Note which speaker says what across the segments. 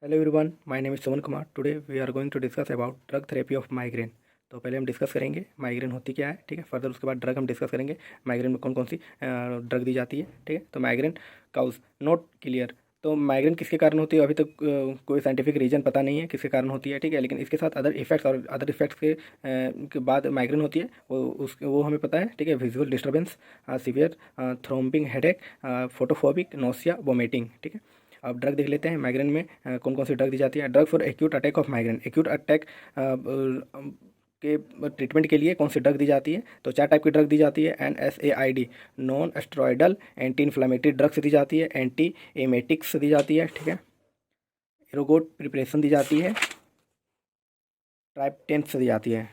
Speaker 1: Hello everyone, my name is Suman Kumar. Today we are going to discuss about drug therapy of migraine. तो पहले हम discuss करेंगे migraine होती क्या है, ठीक है। फर्दर उसके बाद ड्रग हम डिस्कस करेंगे, माइग्रेन में कौन कौन सी ड्रग दी जाती है, ठीक है। तो माइग्रेन काउज नॉट क्लियर। तो माइग्रेन किसके कारण होती है अभी तक कोई साइंटिफिक रीजन पता नहीं है किसके कारण होती है, ठीक है। लेकिन इसके साथ अदर इफेक्ट्स और अदर इफेक्ट्स के बाद माइग्रेन होती है वो हमें पता है, ठीक है। Visual disturbance, severe throbbing headache, photophobic, nausea, vomiting, ठीक है। अब ड्रग देख लेते हैं माइग्रेन में कौन कौन सी ड्रग दी जाती है। Drug for acute attack of migraine, acute attack के ट्रीटमेंट के लिए कौन सी ड्रग दी जाती है। तो 4 टाइप की ड्रग दी जाती है। NSAID non steroidal anti inflammatory drugs दी जाती है, एंटी एमेटिक्स दी जाती है, ठीक है। एरोगोट प्रिपरेशन दी जाती है, ट्राइप्टेंस दी जाती है,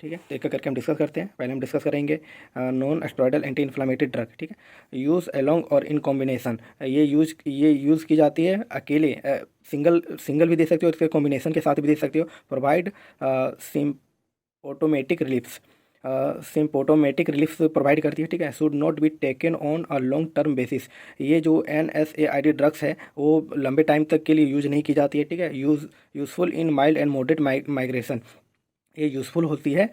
Speaker 1: ठीक है। तो एक करके हम डिस्कस करते हैं। पहले हम डिस्कस करेंगे non steroidal anti inflammatory drug, ठीक है। यूज़ अलोंग और इन कॉम्बिनेशन, ये यूज़ की जाती है अकेले, सिंगल सिंगल भी दे सकते हो, इसके कॉम्बिनेशन के साथ भी दे सकते हो। प्रोवाइड सिम्पोटोमेटिक रिलीफ्स, सिम्पोटोमेटिक रिलीफ प्रोवाइड करती है, ठीक है। Should not be taken on a long term basis, ये जो NSAID ड्रग्स है वो लंबे टाइम तक के लिए यूज नहीं की जाती है, ठीक है। Useful in mild and moderate migration, ये यूज़फुल होती है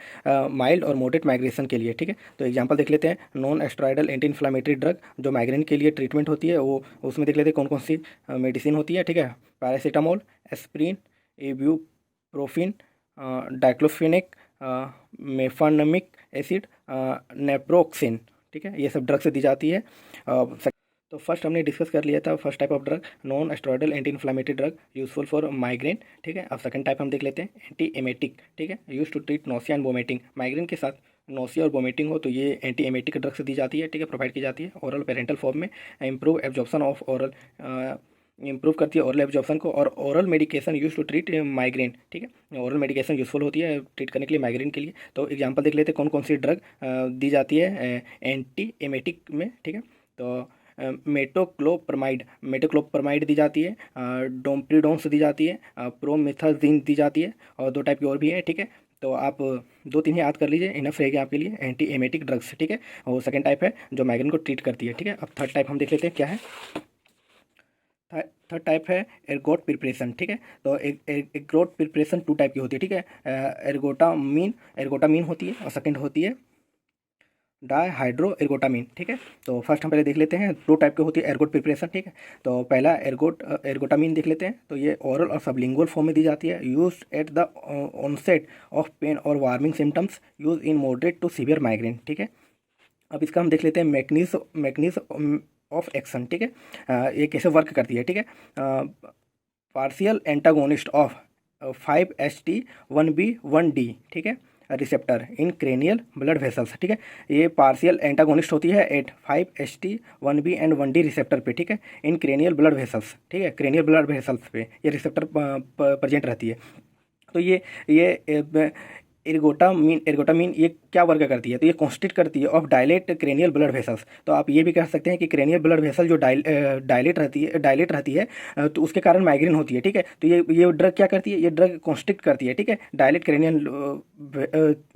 Speaker 1: माइल्ड और मॉडरेट माइग्रेशन के लिए, ठीक है। तो एग्जांपल देख लेते हैं। Non steroidal anti inflammatory drug जो माइग्रेन के लिए ट्रीटमेंट होती है, वो उसमें देख लेते हैं कौन कौन सी मेडिसिन होती है, ठीक है। Paracetamol, aspirin, ibuprofen, diclofenac, mefenamic acid, naproxen, ठीक है। ये सब ड्रग्स दी जाती है। तो फर्स्ट हमने डिस्कस कर लिया था first type of drug non steroidal anti inflammatory drug useful for migraine, ठीक है। अब सेकंड टाइप हम देख लेते हैं एंटी एमेटिक, ठीक है। Use to treat nausea and vomiting, migraine के साथ नोसिया और वोमिटिंग हो तो ये एंटी एमेटिक ड्रग्स दी जाती है, ठीक है, प्रोवाइड की जाती है। ओरल पेरेंटल फॉर्म में improve absorption of oral, improve करती है ओरल एब्जॉर्प्शन को। और oral medication use to treat migraine, ठीक है। ओरल मेडिकेशन यूजफुल होती है ट्रीट करने के लिए माइग्रेन के लिए। तो एग्जांपल देख लेते हैं कौन कौन सी ड्रग दी जाती है एंटी एमेटिक में, ठीक है। तो मेटोक्लोप्रमाइड दी जाती है, डोम्प्रीडोन्स दी जाती है, प्रोमेथाजीन दी जाती है, और 2 टाइप की और भी है, ठीक है। तो आप 2-3 ही याद कर लीजिए, इनफ रहेगी आपके लिए एंटी एमेटिक ड्रग्स, ठीक है। और सेकंड टाइप है जो माइग्रेन को ट्रीट करती है, ठीक है। अब थर्ड टाइप हम देख लेते हैं क्या है। थर्ड टाइप है एर्गोट प्रिपरेशन, ठीक है। तो एर्गोट प्रिपरेशन 2 टाइप की होती है, ठीक है। एर्गोटामीन होती है और सेकंड होती है डाईहाइड्रो एर्गोटामीन, ठीक है। तो फर्स्ट हम पहले देख लेते हैं 2 टाइप की होती है एर्गोट प्रिपरेशन, ठीक है। तो पहला एर्गोटामीन देख लेते हैं। तो ये ओरल और सबलिंगुअल फॉर्म में दी जाती है। Use at the onset of pain और warning symptoms, use in moderate to severe migraine, ठीक है। अब इसका हम देख लेते हैं मैकेनिज्म ऑफ एक्शन, ठीक है। ये कैसे वर्क करती है, ठीक है। पार्शियल एंटागोनिस्ट ऑफ 5HT1B1D, ठीक है, receptor in cranial blood vessels, ठीक है। ये पार्शियल एंटागोनिस्ट होती है eight 5HT1B and 1D receptor पे, ठीक है, इन क्रेनियल ब्लड वेसल्स, ठीक है। क्रेनियल ब्लड वेसल्स पे ये रिसेप्टर प्रेजेंट रहती है। तो ये एर्गोटामीन ये क्या वर्क करती है, तो ये कॉन्स्टिट करती है of dilate cranial blood vessels. तो आप ये भी कह सकते हैं कि क्रेनियल ब्लड वेसल जो डायलेट रहती है तो उसके कारण माइग्रेन होती है, ठीक है। तो ये ड्रग क्या करती है, ये ड्रग कॉन्स्ट्रिक्ट करती है, ठीक है, डायलेट क्रेनियल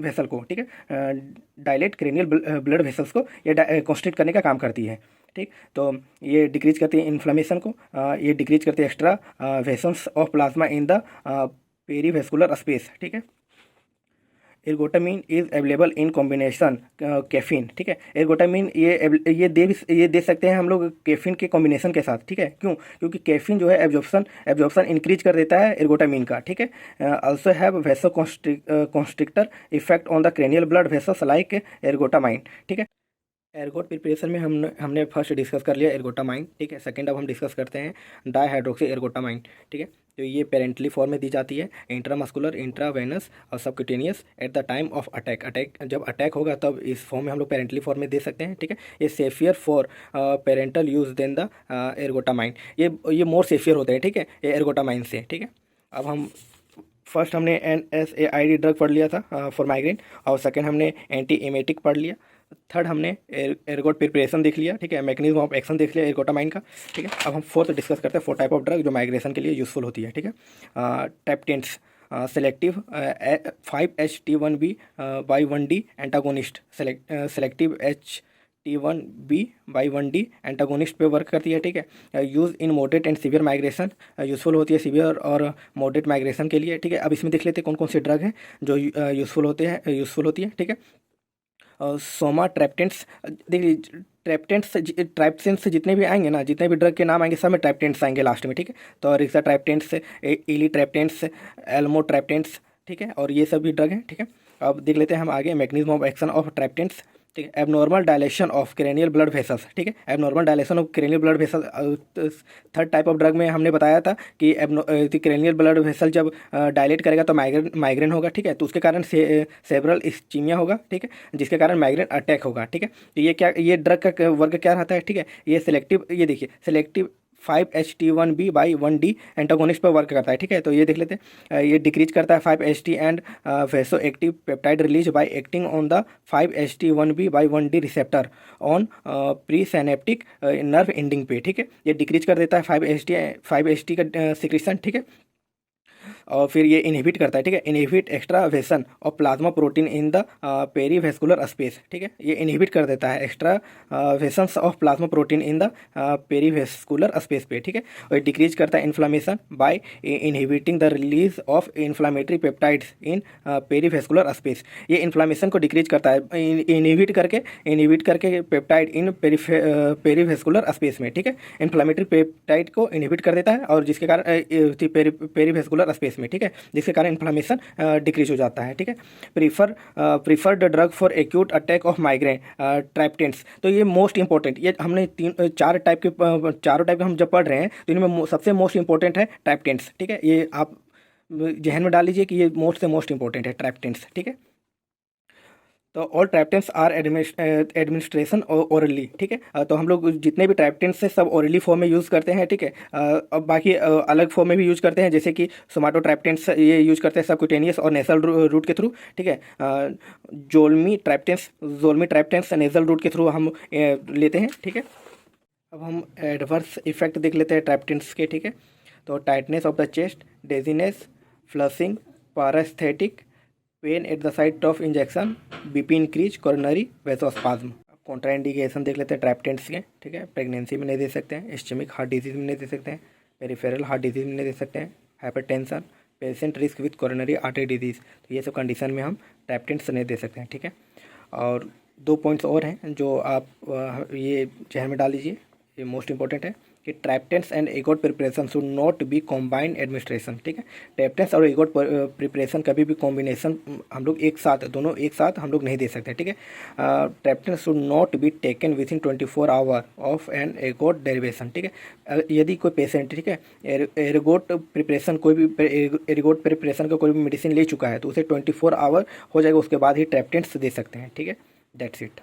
Speaker 1: वेसल को, ठीक है। डायलेट क्रेनियल ब्लड वेसल्स को ये कॉन्स्ट्रिक्ट करने का काम करती है, ठीक। तो ये डिक्रीज करती है इन्फ्लेमेशन को, ये डिक्रीज करती है extravasations of plasma in the perivascular space, ठीक है। Ergotamine is available in combination caffeine, ठीक है। एर्गोटामीन ये दे सकते हैं हम लोग कैफीन के कॉम्बिनेशन के साथ, ठीक है। क्यों? क्योंकि कैफीन जो है एब्जॉर्प्शन इंक्रीज कर देता है एर्गोटामीन का, ठीक है। Also have वेसो constrictor effect on the cranial blood vessels like ergotamine, ठीक है। एर्गोट प्रिपरेशन में हमने फर्स्ट डिस्कस कर लिया एर्गोटामाइन, ठीक है। सेकंड अब हम डिस्कस करते हैं डाईहाइड्रोक्सी एर्गोटामाइन, ठीक है। तो ये पेरेंटली फॉर्म में दी जाती है, इंट्रामस्कुलर, इंट्रावेनस और subcutaneous at the time of attack जब अटैक होगा तब इस फॉर्म में हम लोग पेरेंटली फॉर्म में दे सकते हैं, ठीक है। ये safer for parenteral use than the ergotamine, ये मोर सेफियर होते हैं, ठीक है, ये एर्गोटामाइन से, ठीक है। अब हम फर्स्ट हमने NSAID ड्रग पढ़ लिया था फॉर माइग्रेन, और सेकंड हमने एंटी एमेटिक पढ़ लिया। थर्ड हमने एर्गोट प्रिपरेशन देख लिया, ठीक है, मैकेनिज्म ऑफ एक्शन देख लिया एर्गोटामाइन का, ठीक है। अब हम फोर्थ डिस्कस करते हैं 4 टाइप ऑफ ड्रग जो माइग्रेशन के लिए यूजफुल होती है, ठीक है। Triptans selective 5HT1B by 1D antagonist, selective T1B/1D antagonist पे वर्क करती है, ठीक है। Use in moderate and severe migration, useful होती है सीवियर और मॉडरेट माइग्रेशन के लिए, ठीक है। अब इसमें देख लेते हैं कौन कौन से ड्रग हैं जो यूज़फुल होती है, ठीक है। सोमा ट्रैप्टेंट्स, देखिए ट्राइप्टेंट्स जितने भी आएंगे ना, जितने भी ड्रग के नाम आएंगे सब में ट्राइप्टेंट्स आएंगे लास्ट में, ठीक है। तो रिक्सा ट्राइप्टेंट्स, इली ट्राइप्टेंट्स, एल्मो ट्राइप्टेंट्स, ठीक है, और ये सभी ड्रग हैं, ठीक है। अब देख लेते हैं हम आगे मैकेनिज्म ऑफ एक्शन ऑफ ट्राइप्टेंट्स, ठीक है। Abnormal dilation of cranial blood vessels, ठीक है। Abnormal dilation of cranial blood vessel, third type of drug में हमने बताया था कि क्रेनियल ब्लड वेसल जब डायलेट करेगा तो माइग्रेन होगा, ठीक है। तो उसके कारण सेरेब्रल इस्कीमिया होगा, ठीक है, जिसके कारण माइग्रेन अटैक होगा, ठीक है। तो ये ड्रग का वर्क क्या रहता है, ठीक है। ये सिलेक्टिव, ये देखिए सिलेक्टिव 5-HT1B/1D एंटागोनिस्ट पर वर्क करता है, ठीक है। तो ये देख लेते हैं, ये डिक्रीज करता है 5-HT and vaso active peptide release by acting on the 5-HT1B/1D receptor on pre synaptic nerve ending पे, ठीक है। ये डिक्रीज कर देता है 5-HT का सिक्रीशन, ठीक है। और फिर ये इनहिबिट करता है, ठीक है, inhibit extravasation of plasma protein in the perivascular space, ठीक है। ये इनहिबिट कर देता है extravasations of plasma protein in the perivascular space पे, ठीक है। और डिक्रीज करता है inflammation by inhibiting the release of inflammatory peptides in perivascular space. ये इन्फ्लामेशन को डिक्रीज करता है इनहिबिट करके पेप्टाइड इन पेरीवेस्कुलर स्पेस में, ठीक है। इन्फ्लामेटरी पेप्टाइड को इनहिबिट कर देता है और जिसके कारण पेरीवेस्कुलर स्पेस में, ठीक है, जिसके कारण इन्फ्लामेशन डिक्रीज हो जाता है, ठीक है। Preferred drug for acute attack of migraine triptans, तो ये मोस्ट इंपॉर्टेंट, ये हमने चारों टाइप के हम जब पढ़ रहे हैं तो इनमें सबसे मोस्ट इंपॉर्टेंट है ट्राइप्टेंट्स, ठीक है। ये आप जहन में डाल लीजिए कि ये मोस्ट से मोस्ट इंपॉर्टेंट है ट्राइप्टेंट्स, ठीक है। तो ऑल ट्राइप्टेंट्स आर एडमिनिस्ट्रेशन ओरली, ठीक है। तो हम लोग जितने भी ट्राइप्टेंट्स हैं सब ओरली फॉर्म में यूज़ करते हैं, ठीक है। अब बाकी अलग फॉर्म में भी यूज़ करते हैं, जैसे कि सोमाटोट्राइप्टेंट्स ये यूज़ करते हैं सबक्यूटेनियस और नेसल रूट के थ्रू, ठीक है। जोल्मी ट्राइप्टेंट्स नेसल रूट के थ्रू हम लेते हैं, ठीक है। अब हम एडवर्स इफेक्ट देख लेते हैं ट्राइप्टेंट्स के, ठीक है। तो tightness of the chest, dizziness, flushing, paresthetic, pain at the site of injection, BP increase, coronary vasospasm. Contraindication देख लेते हैं ट्राइप्टेंट्स के, ठीक है। प्रेगनेंसी में नहीं दे सकते हैं, इस्चेमिक हार्ट डिजीज में नहीं दे सकते हैं, पेरिफेरल हार्ट डिजीज में नहीं दे सकते हैं, hypertension, patient risk with coronary artery disease, तो ये सब कंडीशन में हम ट्राइप्टेंट्स नहीं दे सकते हैं, ठीक है। और 2 पॉइंट्स और हैं जो आप ये जहन में डाल लीजिए, ये मोस्ट इंपॉर्टेंट है कि ट्राइप्टेंट्स एंड एगोट preparation should not B combined administration, ठीक है। ट्राइप्टेंट्स और एगोट प्रिपरेशन कभी भी कॉम्बिनेशन हम लोग दोनों एक साथ हम लोग नहीं दे सकते, ठीक है। Triptans should not be taken within 24 hour of an ergot derivation, ठीक है। यदि कोई पेशेंट, ठीक है, एगोट प्रिपरेशन का कोई भी मेडिसिन ले चुका है तो उसे 24 आवर हो जाएगा, उसके बाद ही ट्राइप्टेंट्स दे सकते हैं, ठीक है। That's it.